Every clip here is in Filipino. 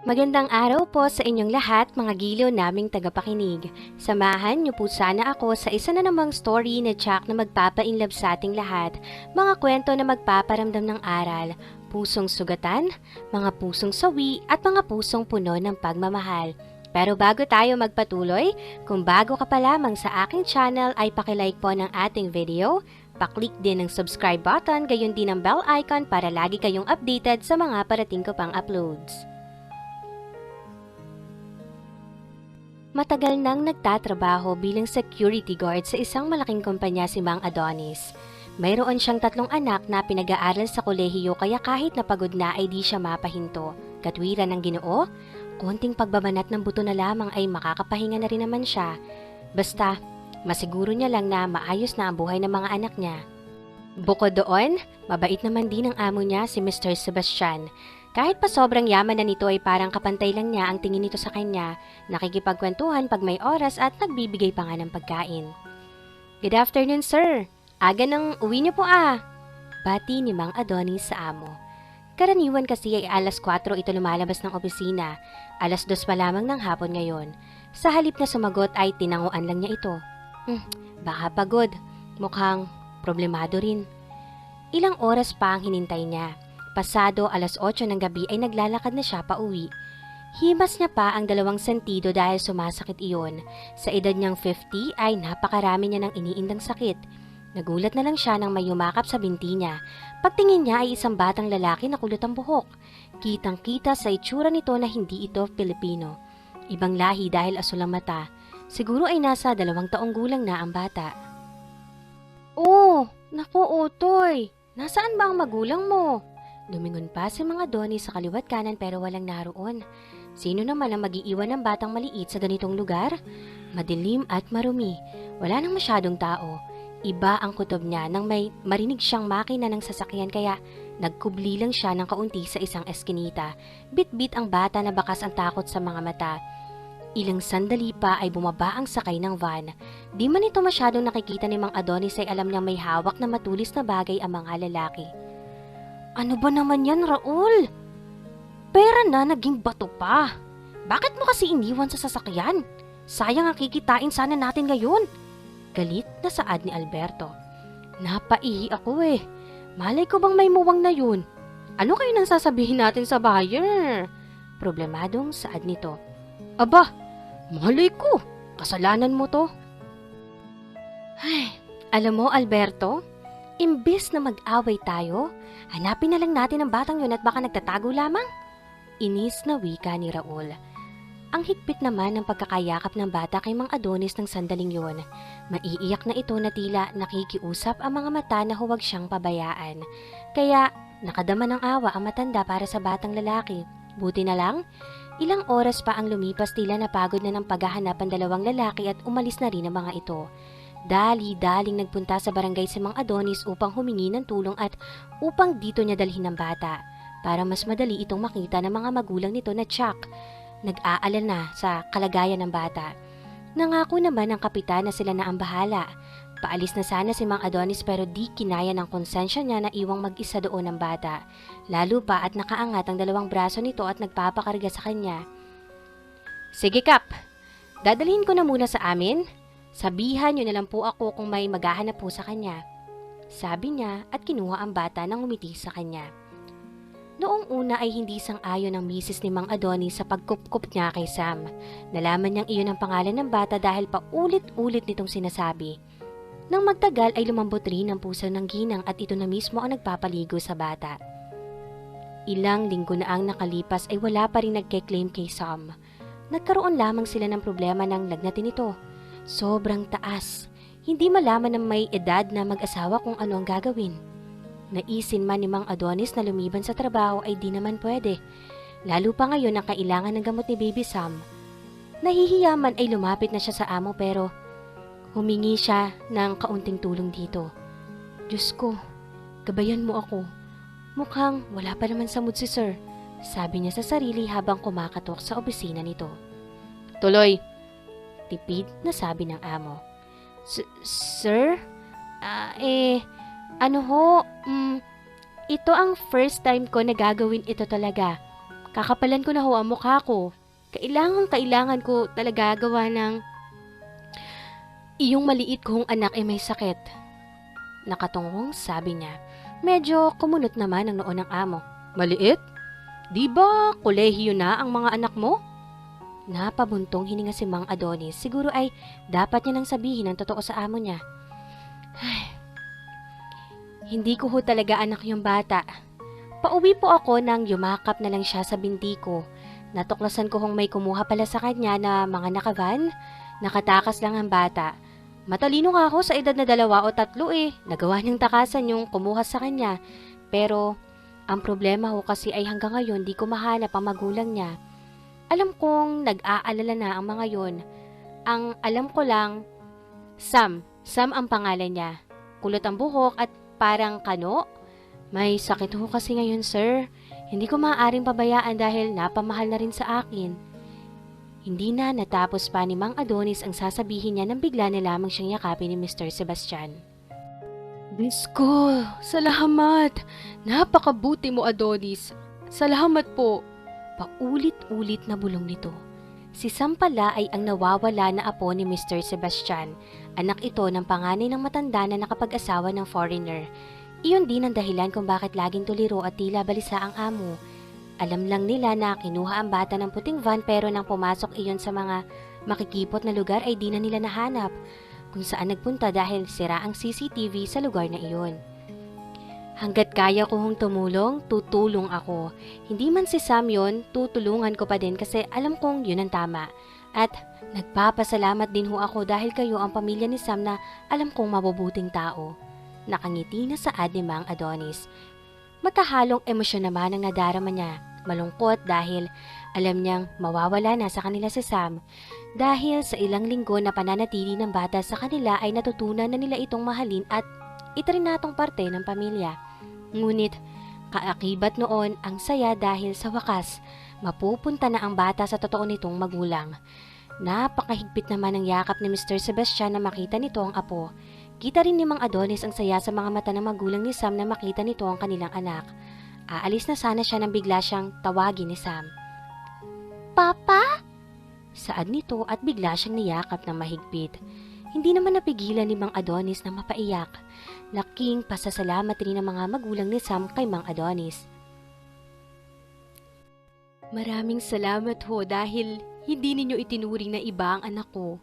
Magandang araw po sa inyong lahat, mga giliw naming tagapakinig. Samahan niyo po sana ako sa isa na namang story ni Chuck na magpapa-inlove sa ating lahat. Mga kwento na magpaparamdam ng aral, pusong sugatan, mga pusong sawi at mga pusong puno ng pagmamahal. Pero bago tayo magpatuloy, kung bago ka pa lamang sa aking channel ay pakilike po ng ating video, paklik din ng subscribe button, gayon din ang bell icon para lagi kayong updated sa mga parating ko pang uploads. Matagal nang nagtatrabaho bilang security guard sa isang malaking kumpanya si Mang Adonis. Mayroon siyang 3 anak na pinag-aaral sa kolehiyo kaya kahit napagod na ay di siya mapahinto. Katwiran ng Ginoo, konting pagbabanat ng buto na lamang ay makakapahinga na rin naman siya. Basta, masiguro niya lang na maayos na ang buhay ng mga anak niya. Bukod doon, mabait naman din ang amo niya si Mr. Sebastian. Kahit pa sobrang yaman na nito ay parang kapantay lang niya ang tingin nito sa kanya, nakikipagkwentuhan pag may oras at nagbibigay pa nga ng pagkain. Good afternoon, sir. Aga nang uwi niyo po ah. Bati ni Mang Adonis sa amo. Karaniwan kasi ay alas 4 ito lumalabas ng opisina, alas 2 pa lamang ng hapon ngayon. Sa halip na sumagot ay tinanguan lang niya ito. Baka pagod, mukhang problemado rin. Ilang oras pa ang hinintay niya. Pasado alas 8 ng gabi ay naglalakad na siya pa uwi. Himas niya pa ang 2 sentido dahil sumasakit iyon. Sa edad niyang 50 ay napakarami niya ng iniindang sakit. Nagulat na lang siya nang may yumakap sa binti niya. Pagtingin niya ay isang batang lalaki na kulot ang buhok. Kitang-kita sa itsura nito na hindi ito Pilipino. Ibang lahi dahil asul ang mata. Siguro ay nasa 2 taong gulang na ang bata. Oh, naku Otoy, nasaan ba ang magulang mo? Lumingon pa si Mang Adonis sa kaliwat kanan pero walang naroon. Sino naman ang mag-iiwan ng batang maliit sa ganitong lugar? Madilim at marumi. Wala nang masyadong tao. Iba ang kutob niya nang may marinig siyang makina ng sasakyan kaya nagkubli lang siya ng kaunti sa isang eskinita. Bit-bit ang bata na bakas ang takot sa mga mata. Ilang sandali pa ay bumaba ang sakay ng van. Di man ito masyadong nakikita ni Mang Adonis ay alam niyang may hawak na matulis na bagay ang mga lalaki. Ano ba naman yan, Raul? Pera na, naging bato pa. Bakit mo kasi iniwan sa sasakyan? Sayang ang kikitain sana natin ngayon. Galit na saad ni Alberto. Napaihi ako eh. Malay ko bang may muwang na yun? Ano kayo nang sasabihin natin sa buyer? Problemadong saad nito. Aba, malay ko. Kasalanan mo to. Ay, alam mo Alberto, imbes na mag-away tayo, hanapin na lang natin ang batang yun at baka nagtatago lamang. Inis na wika ni Raul. Ang higpit naman ng pagkakayakap ng bata kay Mang Adonis ng sandaling yun. Maiiyak na ito na tila nakikiusap ang mga mata na huwag siyang pabayaan. Kaya nakadama ng awa ang matanda para sa batang lalaki. Buti na lang, ilang oras pa ang lumipas tila napagod na ng paghahanap ang 2 lalaki at umalis na rin ang mga ito. Dali-daling nagpunta sa barangay si Mang Adonis upang humingi ng tulong at upang dito niya dalhin ang bata para mas madali itong makita ng mga magulang nito na Chuck. Nag-aalala na sa kalagayan ng bata. Nangako naman ang kapitan na sila na ang bahala. Paalis na sana si Mang Adonis pero di kinaya ng konsensya niya na iwang mag-isa doon ang bata. Lalo pa at nakaangat ang 2 braso nito at nagpapakarga sa kanya. Sige Kap, dadalhin ko na muna sa amin. Sabihan niyo na lang po ako kung may maghahanap po sa kanya. Sabi niya at kinuha ang bata nang umiti sa kanya. Noong una ay hindi sang-ayon ang misis ni Mang Adonis sa pagkupkup niya kay Sam. Nalaman niyang iyon ang pangalan ng bata dahil paulit-ulit nitong sinasabi. Nang magtagal ay lumambot rin ang puso ng ginang at ito na mismo ang nagpapaligo sa bata. Ilang linggo na ang nakalipas ay wala pa rin nagke-claim kay Sam. Nagkaroon lamang sila ng problema ng lagnatin nito. Sobrang taas. Hindi malaman ng may edad na mag-asawa kung ano ang gagawin. Naisin man ni Mang Adonis na lumiban sa trabaho ay di naman pwede. Lalo pa ngayon na kailangan ng gamot ni Baby Sam. Nahihiya man ay lumapit na siya sa amo pero humingi siya ng kaunting tulong dito. Diyos ko, gabayan mo ako. Mukhang wala pa naman sa mood si Sir, sabi niya sa sarili habang kumakatok sa opisina nito. Tuloy, tipid na sabi ng amo. Sir? Ano ho, ito ang first time ko na gagawin ito talaga. Kakapalan ko na ho ang mukha ko. Kailangan ko talaga gawa ng iyong maliit kong anak ay may sakit. Nakatungong sabi niya. Medyo kumunot naman ang noo ng amo. Maliit? Di ba kolehiyo na ang mga anak mo? Napabuntong hininga si Mang Adonis. Siguro ay dapat niya nang sabihin ang totoo sa amo niya. Ay, hindi ko ho talaga anak yung bata. Pauwi po ako nang yumakap na lang siya sa binti ko. Natuklasan ko hong may kumuha pala sa kanya na mga nakavan. Nakatakas lang ang bata. Matalino nga ako sa edad na 2 o 3 Nagawa niyang takasan yung kumuha sa kanya. Pero ang problema ho kasi ay hanggang ngayon di ko mahanap ang magulang niya. Alam kong nag-aalala na ang mga yon. Ang alam ko lang, Sam ang pangalan niya. Kulot ang buhok at parang kano. May sakit ho kasi ngayon, sir. Hindi ko maaaring pabayaan dahil napamahal na rin sa akin. Hindi na natapos pa ni Mang Adonis ang sasabihin niya nang bigla na lamang siyang yakapin ni Mr. Sebastian. Diyos ko, salamat! Napakabuti mo, Adonis. Salamat po. Paulit-ulit na bulong nito. Si Sam pala ay ang nawawala na apo ni Mr. Sebastian. Anak ito ng panganay ng matanda na nakapag-asawa ng foreigner. Iyon din ang dahilan kung bakit laging tuliro at tila balisa ang amo. Alam lang nila na kinuha ang bata ng puting van pero nang pumasok iyon sa mga makikipot na lugar ay di na nila nahanap kung saan nagpunta dahil sira ang CCTV sa lugar na iyon. Hanggat kaya ko hong tumulong, tutulong ako. Hindi man si Sam yun, tutulungan ko pa din kasi alam kong yun ang tama. At nagpapasalamat din ho ako dahil kayo ang pamilya ni Sam na alam kong mabubuting tao. Nakangiti na saad ni Mang Adonis. Magkahalong emosyon naman ang nadarama niya. Malungkot dahil alam niyang mawawala na sa kanila si Sam. Dahil sa ilang linggo na pananatili ng bata sa kanila ay natutunan na nila itong mahalin at itrinatong parte ng pamilya. Ngunit kaakibat noon ang saya dahil sa wakas mapupunta na ang bata sa totoo nitong magulang. Napakahigpit naman ang yakap ni Mr. Sebastian na makita nito ang apo. Kita rin ni Mang Adonis ang saya sa mga mata ng magulang ni Sam na makita nito ang kanilang anak. Aalis na sana siya nang bigla siyang tawagin ni Sam. Papa? Saad nito at bigla siyang niyakap ng mahigpit. Hindi naman napigilan ni Mang Adonis na mapaiyak. Laking pasasalamat rin ng mga magulang ni Sam kay Mang Adonis. Maraming salamat ho dahil hindi ninyo itinuring na iba ang anak ko.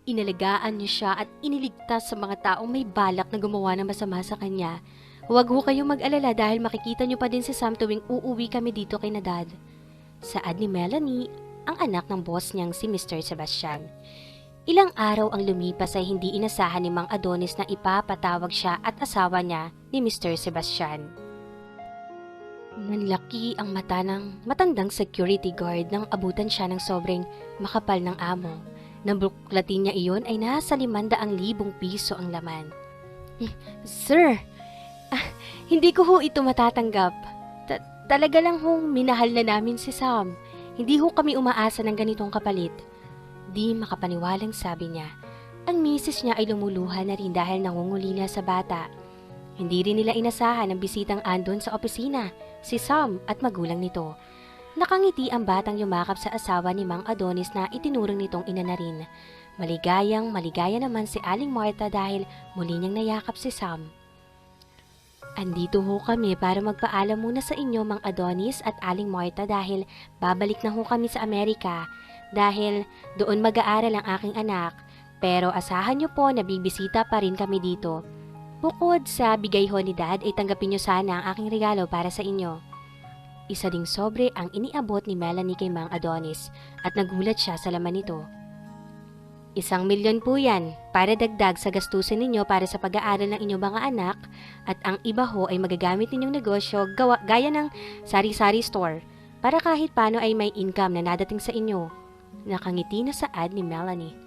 Inalagaan niyo siya at iniligtas sa mga taong may balak na gumawa ng masama sa kanya. Huwag ho kayong mag-alala dahil makikita niyo pa din si Sam tuwing uuwi kami dito kay na Dad. Saad ni Melanie, ang anak ng boss niyang si Mr. Sebastian. Ilang araw ang lumipas ay hindi inasahan ni Mang Adonis na ipapatawag siya at asawa niya ni Mr. Sebastian. Nanlaki ang mata ng matandang security guard nang abutan siya ng sobrang makapal ng amo. Nang buklatin niya iyon ay nasa 500,000 piso ang laman. Sir, hindi ko ho ito matatanggap. Talaga lang hong minahal na namin si Sam. Hindi ho kami umaasa ng ganitong kapalit. Di makapaniwalang sabi niya. Ang misis niya ay lumuluha na rin dahil nangungulila sa bata. Hindi rin nila inasahan ang bisitang andon sa opisina, si Sam at magulang nito. Nakangiti ang batang yumakap sa asawa ni Mang Adonis na itinurong nitong ina na rin. Maligaya naman si Aling Marta dahil muli niyang nayakap si Sam. Andito ho kami para magpaalam muna sa inyo Mang Adonis at Aling Marta dahil babalik na ho kami sa Amerika dahil doon mag-aaral ang aking anak. Pero asahan niyo po na bibisita pa rin kami dito. Bukod sa bigay ho ni Dad ay tanggapin niyo sana ang aking regalo para sa inyo. Isa ding sobre ang iniabot ni Melanie kay Mang Adonis at nagulat siya sa laman nito. 1,000,000 po yan para dagdag sa gastusin ninyo para sa pag-aaral ng inyong mga anak at ang iba ho ay magagamit ninyong negosyo gaya ng sari-sari store para kahit paano ay may income na nadating sa inyo. Nakangiti na saad ni Melanie.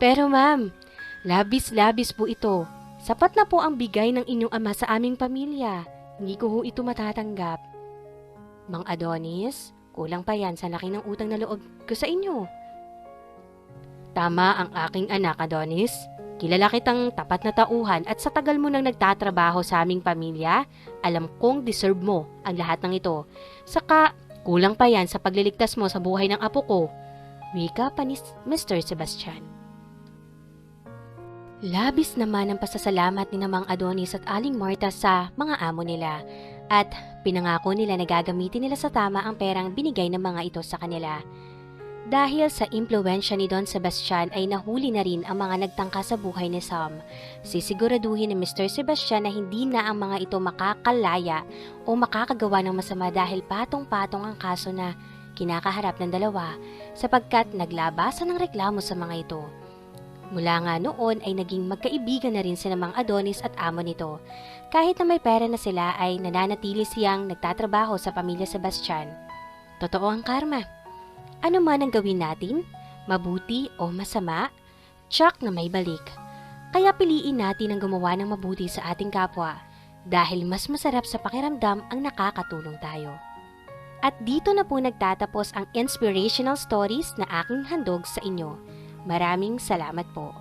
Pero ma'am, labis-labis po ito. Sapat na po ang bigay ng inyong ama sa aming pamilya. Hindi ko ho ito matatanggap. Mang Adonis, kulang pa yan sa laki ng utang na loob ko sa inyo. Tama ang aking anak, Adonis. Kilala kitang tapat na tauhan at sa tagal mo nang nagtatrabaho sa aming pamilya, alam kong deserve mo ang lahat ng ito. Saka, Kulang pa yan sa pagliligtas mo sa buhay ng apo ko, wika pa ni Mr. Sebastian. Labis naman ang pasasalamat ni Mang Adonis at Aling Marta sa mga amo nila at pinangako nila na gagamitin nila sa tama ang perang binigay ng mga ito sa kanila. Dahil sa impluwensya ni Don Sebastian ay nahuli na rin ang mga nagtangka sa buhay ni Sam. Sisiguraduhin ni Mr. Sebastian na hindi na ang mga ito makakalaya o makakagawa ng masama dahil patong-patong ang kaso na kinakaharap ng dalawa sapagkat naglabasan ng reklamo sa mga ito. Mula nga noon ay naging magkaibigan na rin sina Mang Adonis at amo nito. Kahit na may pera na sila ay nananatili siyang nagtatrabaho sa pamilya Sebastian. Totoo ang karma. Ano man ang gawin natin, mabuti o masama, tsak na may balik. Kaya piliin natin ang gumawa ng mabuti sa ating kapwa dahil mas masarap sa pakiramdam ang nakakatulong tayo. At dito na po nagtatapos ang inspirational stories na aking handog sa inyo. Maraming salamat po.